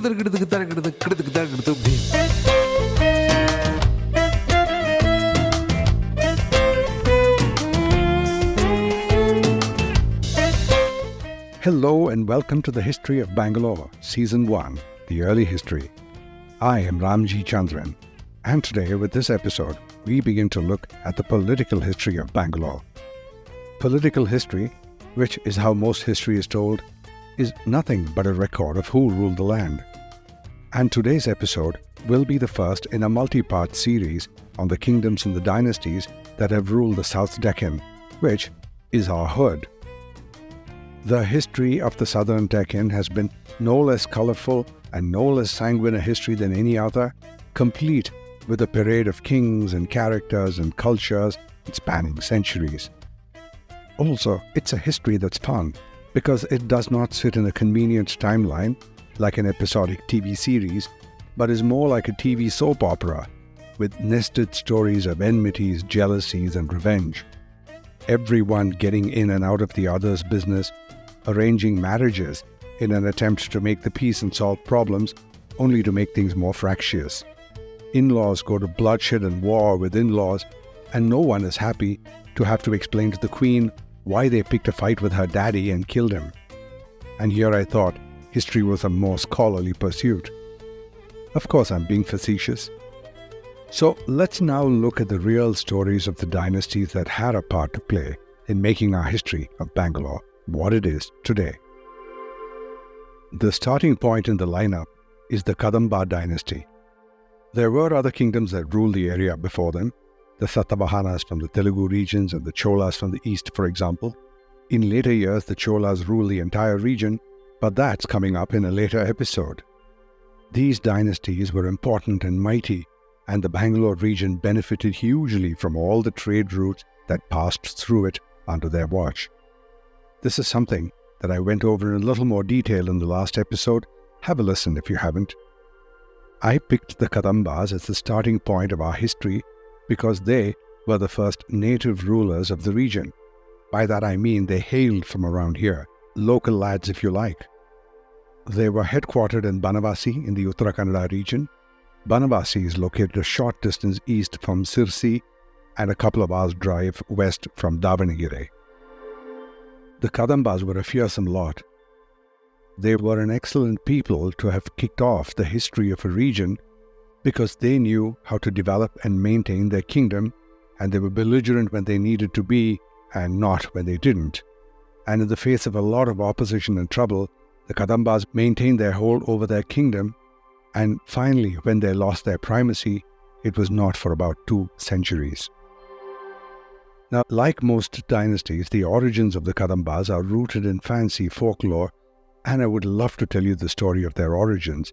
Hello and welcome to the History of Bangalore, Season 1, The Early History. I am Ramjee Chandran, and today with this episode, we begin to look at the political history of Bangalore. Political history, which is how most history is told, is nothing but a record of who ruled the land. And today's episode will be the first in a multi-part series on the kingdoms and the dynasties that have ruled the South Deccan, which is our hood. The history of the Southern Deccan has been no less colourful and no less sanguine a history than any other, complete with a parade of kings and characters and cultures spanning centuries. Also, it's a history that's fun because it does not sit in a convenient timeline like an episodic TV series, but is more like a TV soap opera with nested stories of enmities, jealousies, and revenge. Everyone getting in and out of the other's business, arranging marriages in an attempt to make the peace and solve problems, only to make things more fractious. In-laws go to bloodshed and war with in-laws, and no one is happy to have to explain to the queen why they picked a fight with her daddy and killed him. And here I thought history was a more scholarly pursuit. Of course, I'm being facetious. So let's now look at the real stories of the dynasties that had a part to play in making our history of Bangalore what it is today. The starting point in the lineup is the Kadamba Dynasty. There were other kingdoms that ruled the area before them, the Satavahanas from the Telugu regions and the Cholas from the east, for example. In later years, the Cholas ruled the entire region, but that's coming up in a later episode. These dynasties were important and mighty, and the Bangalore region benefited hugely from all the trade routes that passed through it under their watch. This is something that I went over in a little more detail in the last episode. Have a listen if you haven't. I picked the Kadambas as the starting point of our history because they were the first native rulers of the region. By that I mean they hailed from around here, local lads if you like. They were headquartered in Banavasi in the Uttara Kannada region. Banavasi is located a short distance east from Sirsi and a couple of hours' drive west from Davanagere. The Kadambas were a fearsome lot. They were an excellent people to have kicked off the history of a region because they knew how to develop and maintain their kingdom, and they were belligerent when they needed to be and not when they didn't. And in the face of a lot of opposition and trouble, the Kadambas maintained their hold over their kingdom, and finally, when they lost their primacy, it was not for about 2 centuries. Now, like most dynasties, the origins of the Kadambas are rooted in fancy folklore, and I would love to tell you the story of their origins.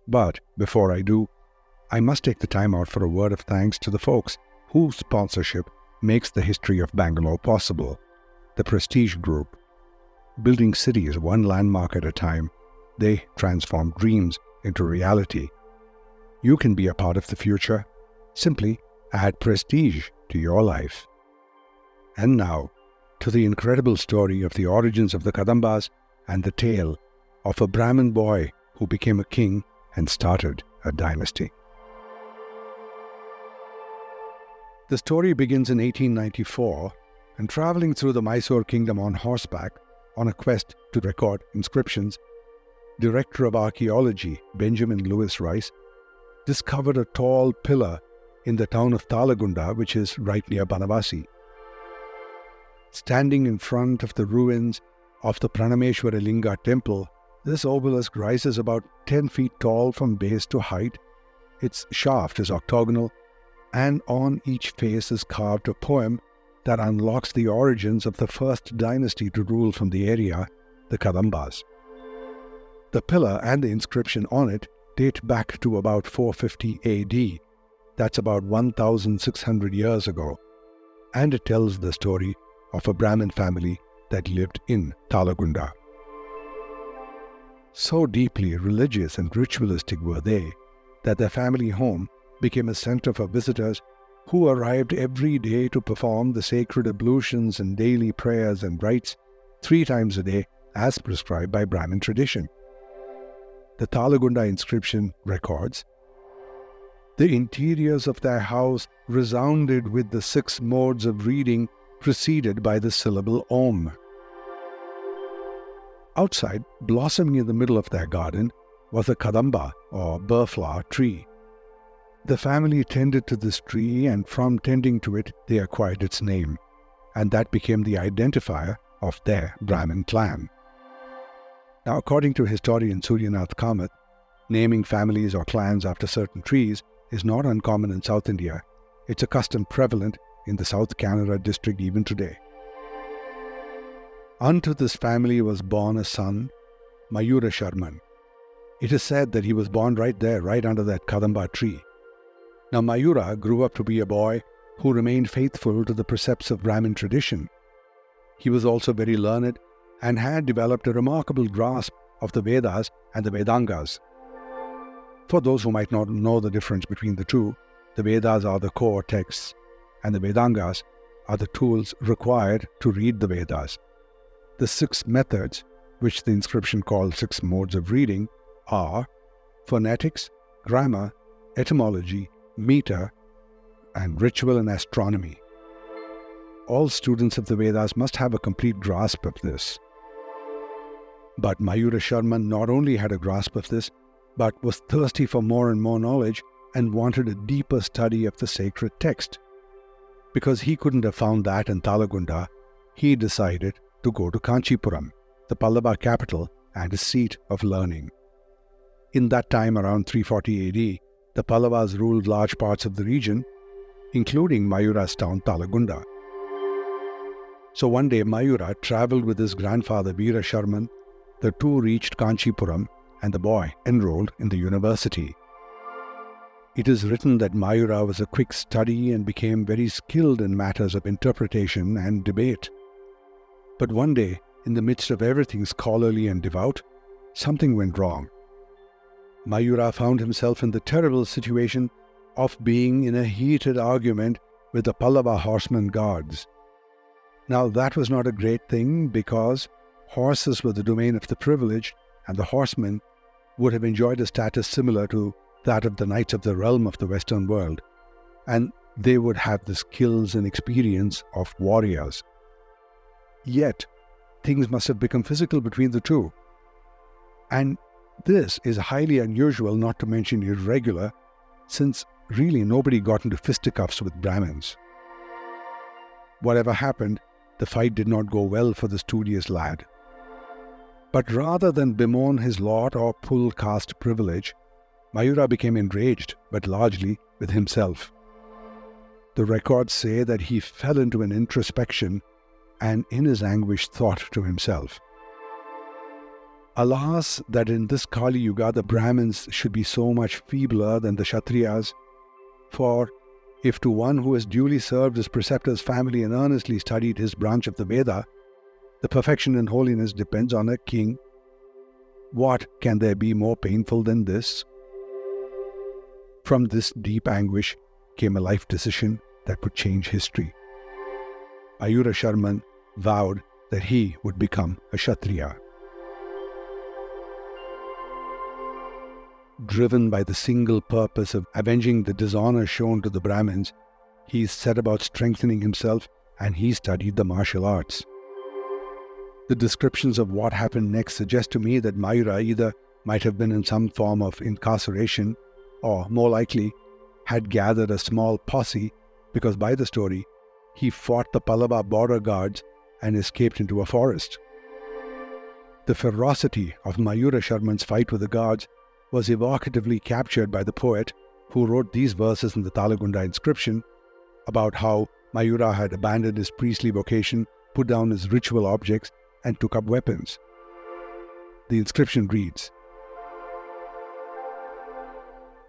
But before I do, I must take the time out for a word of thanks to the folks whose sponsorship makes the History of Bangalore possible. The Prestige Group. Building cities one landmark at a time, they transform dreams into reality. You can be a part of the future. Simply add prestige to your life. And now, to the incredible story of the origins of the Kadambas and the tale of a Brahmin boy who became a king and started a dynasty. The story begins in 1894, and traveling through the Mysore kingdom on horseback on a quest to record inscriptions, Director of Archaeology Benjamin Lewis Rice discovered a tall pillar in the town of Talagunda, which is right near Banavasi. Standing in front of the ruins of the Pranameshwara Linga temple, this obelisk rises about 10 feet tall from base to height. Its shaft is octagonal, and on each face is carved a poem that unlocks the origins of the first dynasty to rule from the area, the Kadambas. The pillar and the inscription on it date back to about 450 AD. That's about 1,600 years ago. And it tells the story of a Brahmin family that lived in Talagunda. So deeply religious and ritualistic were they that their family home became a center for visitors who arrived every day to perform the sacred ablutions and daily prayers and rites 3 times a day as prescribed by Brahmin tradition. the Talagunda inscription records, "The interiors of their house resounded with the 6 modes of reading preceded by the syllable Om." Outside, blossoming in the middle of their garden, was a Kadamba or burrflower tree. The family tended to this tree, and from tending to it, they acquired its name, and that became the identifier of their Brahmin clan. Now, according to historian Suryanath Kamath, naming families or clans after certain trees is not uncommon in South India. It's a custom prevalent in the South Kannada district even today. Unto this family was born a son, Mayurashman. It is said that he was born right there, right under that Kadamba tree. Now, Mayura grew up to be a boy who remained faithful to the precepts of Brahmin tradition. He was also very learned and had developed a remarkable grasp of the Vedas and the Vedangas. For those who might not know the difference between the two, the Vedas are the core texts, and the Vedangas are the tools required to read the Vedas. The 6 methods, which the inscription calls 6 modes of reading, are phonetics, grammar, etymology, meter, and ritual and astronomy. All students of the Vedas must have a complete grasp of this. But Mayurashman not only had a grasp of this, but was thirsty for more and more knowledge and wanted a deeper study of the sacred text. Because he couldn't have found that in Talagunda, he decided to go to Kanchipuram, the Pallava capital and a seat of learning. In that time, around 340 AD, the Pallavas ruled large parts of the region, including Mayura's town Talagunda. So one day Mayura travelled with his grandfather Veerasharman. The two reached Kanchipuram and the boy enrolled in the university. It is written that Mayura was a quick study and became very skilled in matters of interpretation and debate. But one day, in the midst of everything scholarly and devout, something went wrong. Mayura found himself in the terrible situation of being in a heated argument with the Pallava horsemen guards. Now that was not a great thing, because horses were the domain of the privileged, and the horsemen would have enjoyed a status similar to that of the knights of the realm of the Western world, and they would have the skills and experience of warriors. Yet, things must have become physical between the two. And this is highly unusual, not to mention irregular, since really nobody got into fisticuffs with Brahmins. Whatever happened, the fight did not go well for the studious lad. But rather than bemoan his lot or pull caste privilege, Mayura became enraged, but largely with himself. The records say that he fell into an introspection and in his anguish thought to himself, "Alas, that in this Kali Yuga the Brahmins should be so much feebler than the Kshatriyas, for if to one who has duly served his preceptor's family and earnestly studied his branch of the Veda, the perfection and holiness depends on a king, what can there be more painful than this?" From this deep anguish came a life decision that would change history. Mayurashman vowed that he would become a Kshatriya. Driven by the single purpose of avenging the dishonor shown to the Brahmins, he set about strengthening himself, and he studied the martial arts. The descriptions of what happened next suggest to me that Mayura either might have been in some form of incarceration, or more likely had gathered a small posse, because by the story, he fought the Pallava border guards and escaped into a forest. The ferocity of Mayurashman's fight with the guards was evocatively captured by the poet who wrote these verses in the Talagunda inscription about how Mayura had abandoned his priestly vocation, put down his ritual objects, and took up weapons. The inscription reads,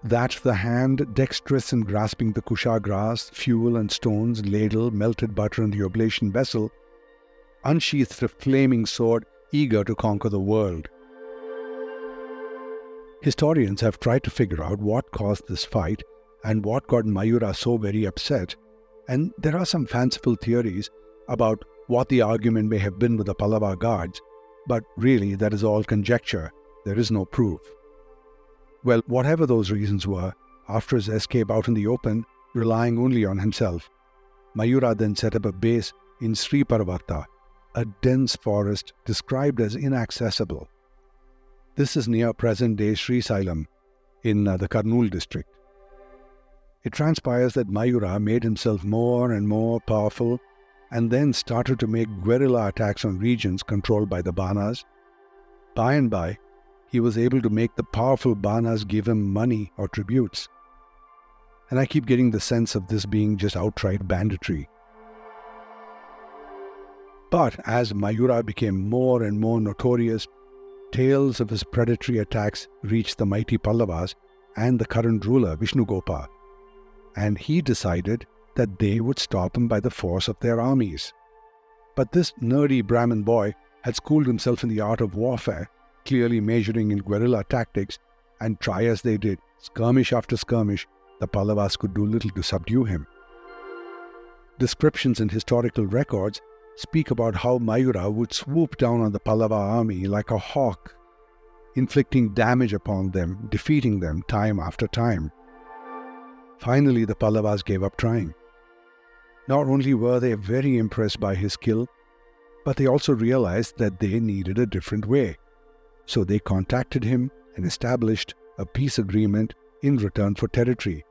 "That the hand, dexterous in grasping the kusha grass, fuel and stones, ladle, melted butter in the oblation vessel, unsheathed a flaming sword, eager to conquer the world." Historians have tried to figure out what caused this fight and what got Mayura so very upset, and there are some fanciful theories about what the argument may have been with the Pallava guards, but really that is all conjecture. There is no proof. Well, whatever those reasons were, after his escape out in the open, relying only on himself, Mayura then set up a base in Sri Parvata, a dense forest described as inaccessible. This is near present-day Sri Sailam in the Kurnool district. It transpires that Mayura made himself more and more powerful and then started to make guerrilla attacks on regions controlled by the Banas. By and by, he was able to make the powerful Banas give him money or tributes. And I keep getting the sense of this being just outright banditry. But as Mayura became more and more notorious, tales of his predatory attacks reached the mighty Pallavas and the current ruler Vishnugopa, and he decided that they would stop him by the force of their armies. But this nerdy Brahmin boy had schooled himself in the art of warfare, clearly majoring in guerrilla tactics, and try as they did, skirmish after skirmish, the Pallavas could do little to subdue him. Descriptions in historical records speak about how Mayura would swoop down on the Pallava army like a hawk, inflicting damage upon them, defeating them time after time. Finally, the Pallavas gave up trying. Not only were they very impressed by his skill, but they also realized that they needed a different way. So they contacted him and established a peace agreement in return for territory,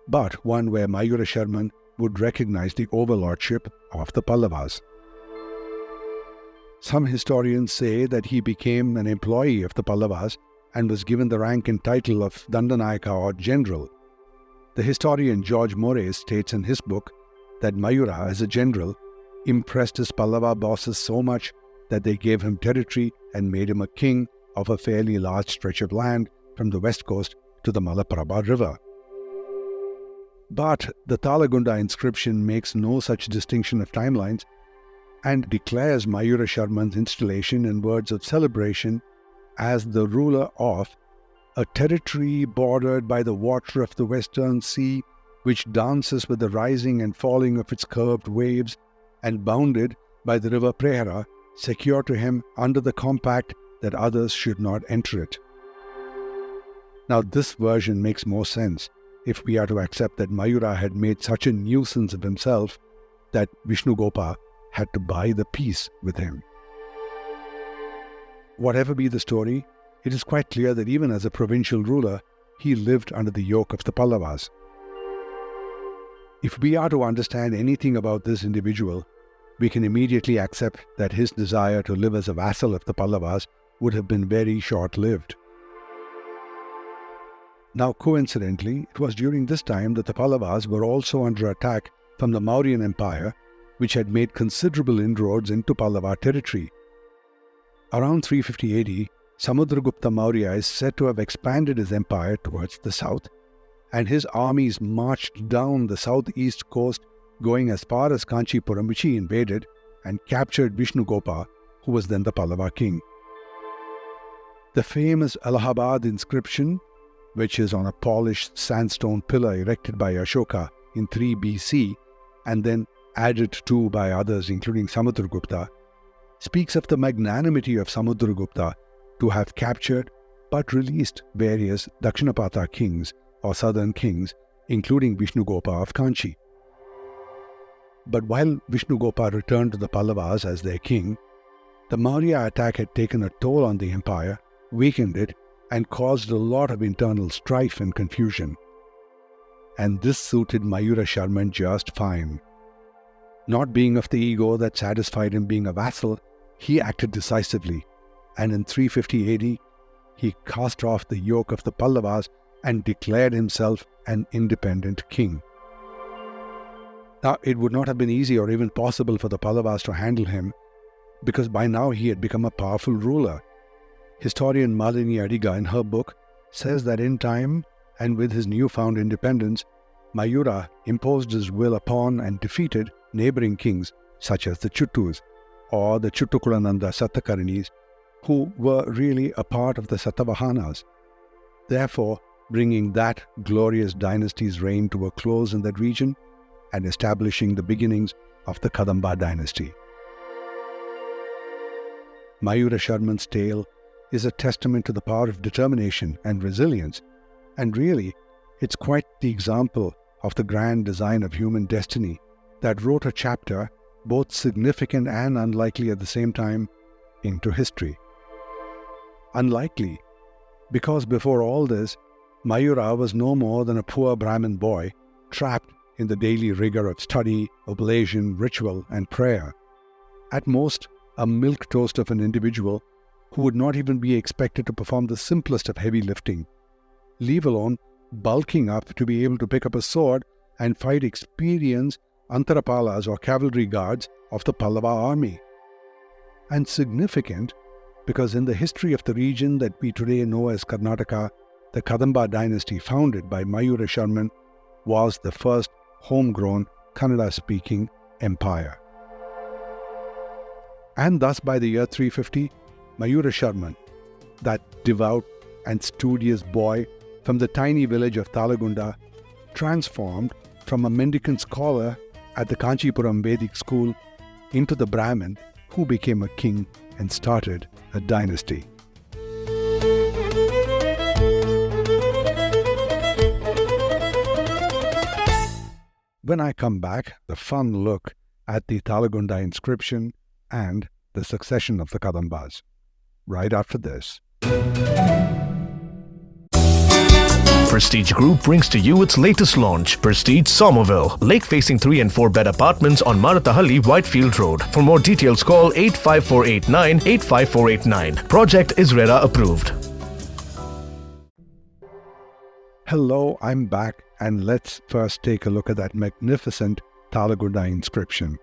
but one where Mayurashman would recognize the overlordship of the Pallavas. Some historians say that he became an employee of the Pallavas and was given the rank and title of Dandanayaka or general. The historian George Moray states in his book that Mayura, as a general, impressed his Pallava bosses so much that they gave him territory and made him a king of a fairly large stretch of land from the west coast to the Malaprabha River. But the Talagunda inscription makes no such distinction of timelines and declares Mayurashman's installation in words of celebration as the ruler of a territory bordered by the water of the western sea, which dances with the rising and falling of its curved waves, and bounded by the river Prehara, secure to him under the compact that others should not enter it. Now this version makes more sense if we are to accept that Mayura had made such a nuisance of himself that Vishnugopa had to buy the peace with him. Whatever be the story, it is quite clear that even as a provincial ruler, he lived under the yoke of the Pallavas. If we are to understand anything about this individual, we can immediately accept that his desire to live as a vassal of the Pallavas would have been very short-lived. Now, coincidentally, it was during this time that the Pallavas were also under attack from the Mauryan Empire, which had made considerable inroads into Pallava territory. Around 350 AD, Samudragupta Maurya is said to have expanded his empire towards the south, and his armies marched down the southeast coast, going as far as Kanchipuram, which he invaded, and captured Vishnugopa, who was then the Pallava king. The famous Allahabad inscription, which is on a polished sandstone pillar erected by Ashoka in 3 BC and then added to by others including Samudragupta, speaks of the magnanimity of Samudragupta to have captured but released various Dakshinapatha kings or southern kings, including Vishnugopa of Kanchi. But while Vishnugopa returned to the Pallavas as their king, the Maurya attack had taken a toll on the empire, weakened it, and caused a lot of internal strife and confusion. And this suited Mayurashman just fine. Not being of the ego that satisfied him being a vassal, he acted decisively, and in 350 AD, he cast off the yoke of the Pallavas and declared himself an independent king. Now, it would not have been easy or even possible for the Pallavas to handle him, because by now he had become a powerful ruler. Historian Malini Adiga in her book says that in time and with his newfound independence, Mayura imposed his will upon and defeated neighboring kings such as the Chuttus or the Chuttukulananda Satakaranis, who were really a part of the Satavahanas, therefore bringing that glorious dynasty's reign to a close in that region and establishing the beginnings of the Kadamba Dynasty. Mayurashman's tale is a testament to the power of determination and resilience, and really, it's quite the example of the grand design of human destiny that wrote a chapter, both significant and unlikely at the same time, into history. Unlikely, because before all this, Mayura was no more than a poor Brahmin boy trapped in the daily rigor of study, oblation, ritual, and prayer. At most, a milquetoast of an individual who would not even be expected to perform the simplest of heavy lifting, leave alone bulking up to be able to pick up a sword and fight experienced Antarapalas or cavalry guards of the Pallava army. And significant because in the history of the region that we today know as Karnataka, the Kadamba Dynasty founded by Mayurashman was the first homegrown Kannada-speaking empire. And thus by the year 350, Mayurashman, that devout and studious boy from the tiny village of Talagunda, transformed from a mendicant scholar at the Kanchipuram Vedic school into the Brahmin who became a king and started a dynasty. When I come back, the fun look at the Talagunda inscription and the succession of the Kadambas. Right after this. Prestige Group brings to you its latest launch, Prestige Somerville, lake-facing 3 and 4 bed apartments on Marathahalli, Whitefield Road. For more details, call 85489 85489. Project is RERA approved. Hello, I'm back, and let's first take a look at that magnificent Talagunda inscription.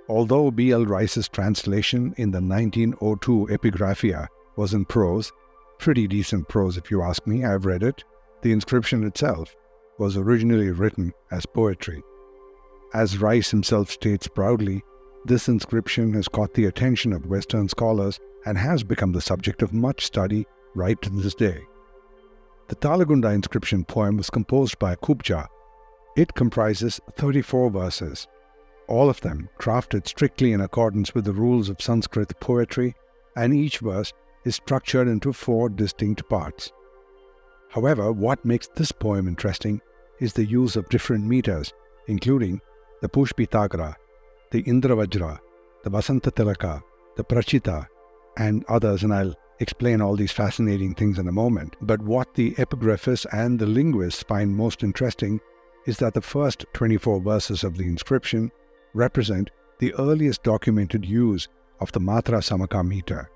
Although B.L. Rice's translation in the 1902 Epigraphia was in prose, pretty decent prose if you ask me, I've read it, the inscription itself was originally written as poetry. As Rice himself states proudly, this inscription has caught the attention of Western scholars and has become the subject of much study right to this day. The Talagunda inscription poem was composed by Kubja. It comprises 34 verses, all of them crafted strictly in accordance with the rules of Sanskrit poetry, and each verse is structured into 4 distinct parts. However, what makes this poem interesting is the use of different meters, including the Pushpitagra, the Indravajra, the Vasanta Tilaka, the Prachita, and others, and I'll explain all these fascinating things in a moment. But what the epigraphists and the linguists find most interesting is that the first 24 verses of the inscription represent the earliest documented use of the Matra Samaka meter.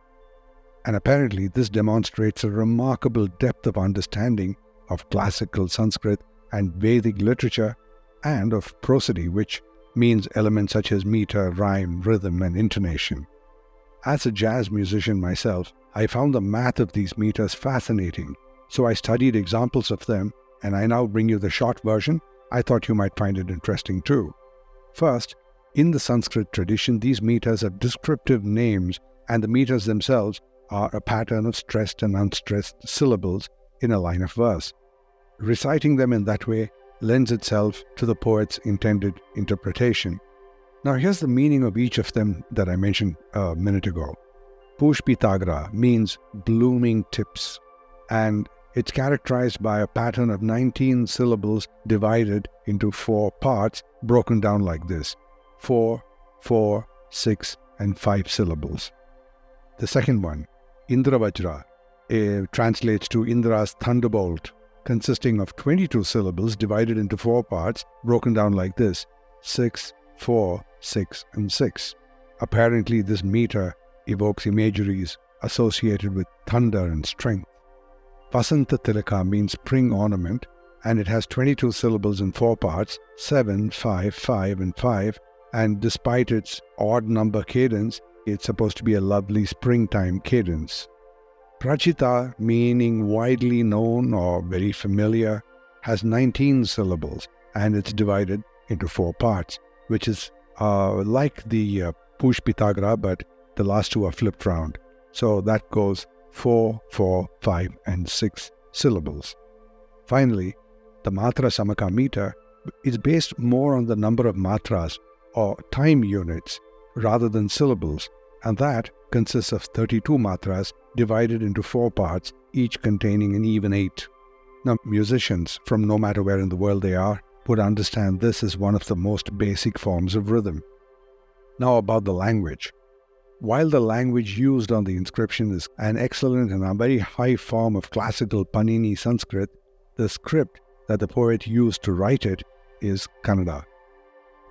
And apparently this demonstrates a remarkable depth of understanding of classical Sanskrit and Vedic literature and of prosody, which means elements such as meter, rhyme, rhythm, and intonation. As a jazz musician myself, I found the math of these meters fascinating, so I studied examples of them, and I now bring you the short version. I thought you might find it interesting too. First, in the Sanskrit tradition, these meters have descriptive names, and the meters themselves are a pattern of stressed and unstressed syllables in a line of verse. Reciting them in that way lends itself to the poet's intended interpretation. Now here's the meaning of each of them that I mentioned a minute ago. Pushpitagra means blooming tips, and it's characterized by a pattern of 19 syllables divided into 4 parts, broken down like this: 4, 4, 6, and 5 syllables. The second one, Indravajra, translates to Indra's thunderbolt, consisting of 22 syllables divided into 4 parts, broken down like this: 6, 4, 6, and 6. Apparently, this meter evokes imageries associated with thunder and strength. Vasanta Tilaka means spring ornament, and it has 22 syllables in 4 parts, 7, 5, 5, and 5, and despite its odd number cadence, it's supposed to be a lovely springtime cadence. Prachita, meaning widely known or very familiar, has 19 syllables, and it's divided into 4 parts, which is like the Pushpitagra, but the last 2 are flipped round. So that goes 4, 4, 5, and 6 syllables. Finally, the Matra Samaka meter is based more on the number of matras or time units rather than syllables, and that consists of 32 matras divided into 4 parts, each containing an even 8. Now, musicians from no matter where in the world they are would understand this as one of the most basic forms of rhythm. Now about the language. While the language used on the inscription is an excellent and a very high form of classical Panini Sanskrit, the script that the poet used to write it is Kannada.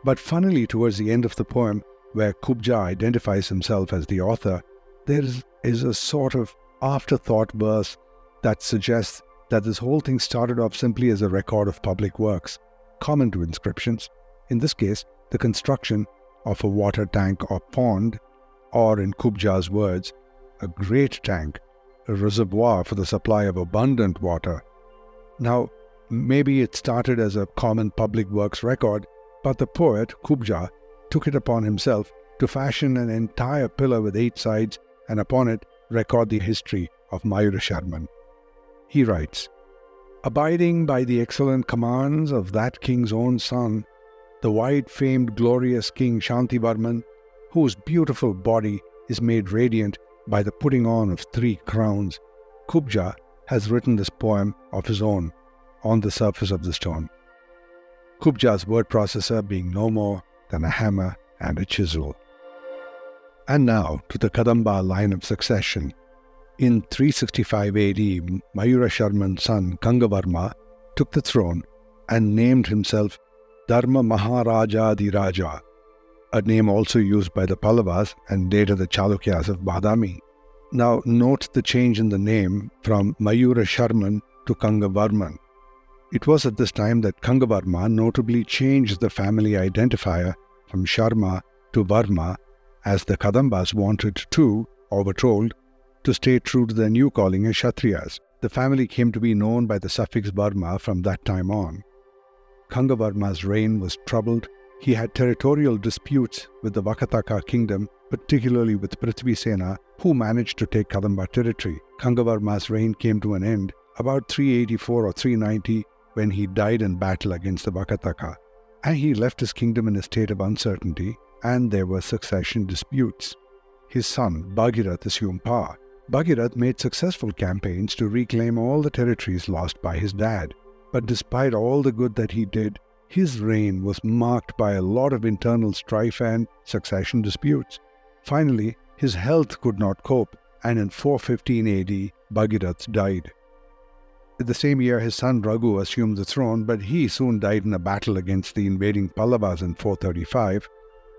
But funnily, towards the end of the poem, where Kubja identifies himself as the author, there is a sort of afterthought verse that suggests that this whole thing started off simply as a record of public works, common to inscriptions, in this case, the construction of a water tank or pond, or in Kubja's words, a great tank, a reservoir for the supply of abundant water. Now, maybe it started as a common public works record, but the poet, Kubja, took it upon himself to fashion an entire pillar with 8 sides and upon it record the history of Mayurashman. He writes, "Abiding by the excellent commands of that king's own son, the wide-famed glorious King Shantivarman, whose beautiful body is made radiant by the putting on of 3 crowns, Kubja has written this poem of his own on the surface of the stone. Kubja's word processor being no more than a hammer and a chisel." And now to the Kadamba line of succession. In 365 AD, Mayurashman's son Kangavarma took the throne and named himself Dharma Maharaja Raja, a name also used by the Pallavas and later the Chalukyas of Badami. Now note the change in the name from Mayurashman to Kangavarman. It was at this time that Kangavarma notably changed the family identifier from Sharma to Varma, as the Kadambas wanted to, or were told, to stay true to their new calling as Kshatriyas. The family came to be known by the suffix Varma from that time on. Kangavarma's reign was troubled. He had territorial disputes with the Vakataka kingdom, particularly with Prithvisena, who managed to take Kadamba territory. Kangavarma's reign came to an end about 384 or 390 when he died in battle against the Vakataka, and he left his kingdom in a state of uncertainty, and there were succession disputes. His son, Bhagirath, assumed power. Bhagirath made successful campaigns to reclaim all the territories lost by his dad, but despite all the good that he did, his reign was marked by a lot of internal strife and succession disputes. Finally, his health could not cope, and in 415 AD, Bhagirath died. In the same year, his son Raghu assumed the throne, but he soon died in a battle against the invading Pallavas in 435,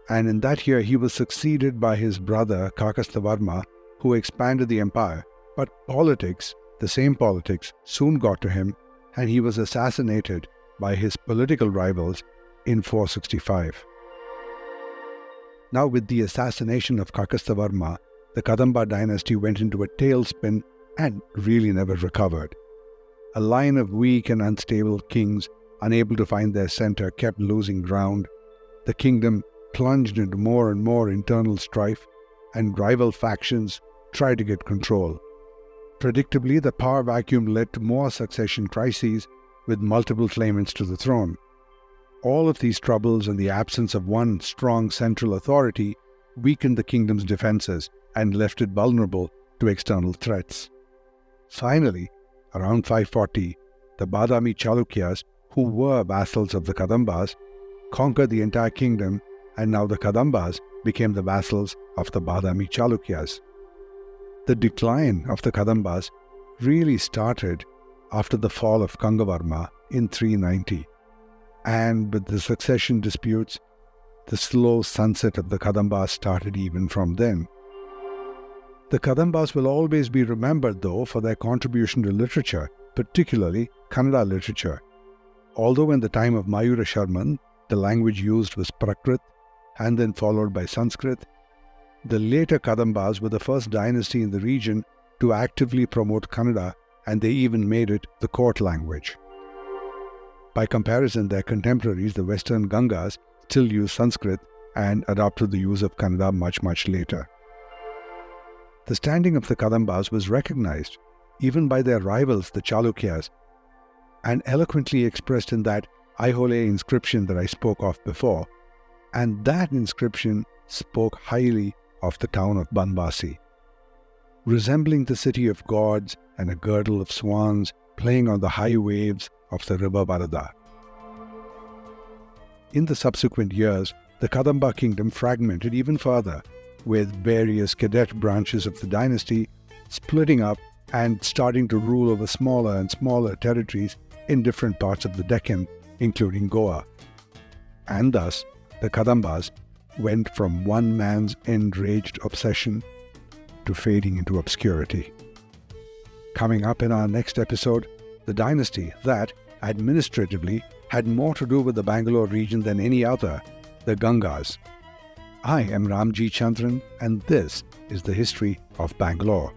and in that year he was succeeded by his brother Kakasthavarma, who expanded the empire. But politics, the same politics, soon got to him, and he was assassinated by his political rivals in 465. Now, with the assassination of Kakasthavarma, the Kadamba dynasty went into a tailspin and really never recovered. A line of weak and unstable kings, unable to find their center, kept losing ground. The kingdom plunged into more and more internal strife, and rival factions tried to get control. Predictably, the power vacuum led to more succession crises with multiple claimants to the throne. All of these troubles and the absence of one strong central authority weakened the kingdom's defenses and left it vulnerable to external threats. Finally, around 540, the Badami Chalukyas, who were vassals of the Kadambas, conquered the entire kingdom, and now the Kadambas became the vassals of the Badami Chalukyas. The decline of the Kadambas really started after the fall of Kangavarma in 390, and with the succession disputes, the slow sunset of the Kadambas started even from then. The Kadambas will always be remembered, though, for their contribution to literature, particularly Kannada literature. Although in the time of Mayurashman, the language used was Prakrit, and then followed by Sanskrit, the later Kadambas were the first dynasty in the region to actively promote Kannada, and they even made it the court language. By comparison, their contemporaries, the Western Gangas, still use Sanskrit and adopted the use of Kannada much later. The standing of the Kadambas was recognized even by their rivals, the Chalukyas, and eloquently expressed in that Aihole inscription that I spoke of before, and that inscription spoke highly of the town of Banavasi, resembling the city of gods and a girdle of swans playing on the high waves of the river Varada. In the subsequent years, the Kadamba kingdom fragmented even further, with various cadet branches of the dynasty splitting up and starting to rule over smaller and smaller territories in different parts of the Deccan, including Goa. And thus, the Kadambas went from one man's enraged obsession to fading into obscurity. Coming up in our next episode, the dynasty that, administratively, had more to do with the Bangalore region than any other, the Gangas. I am Ramjee Chandran, and this is the History of Bangalore.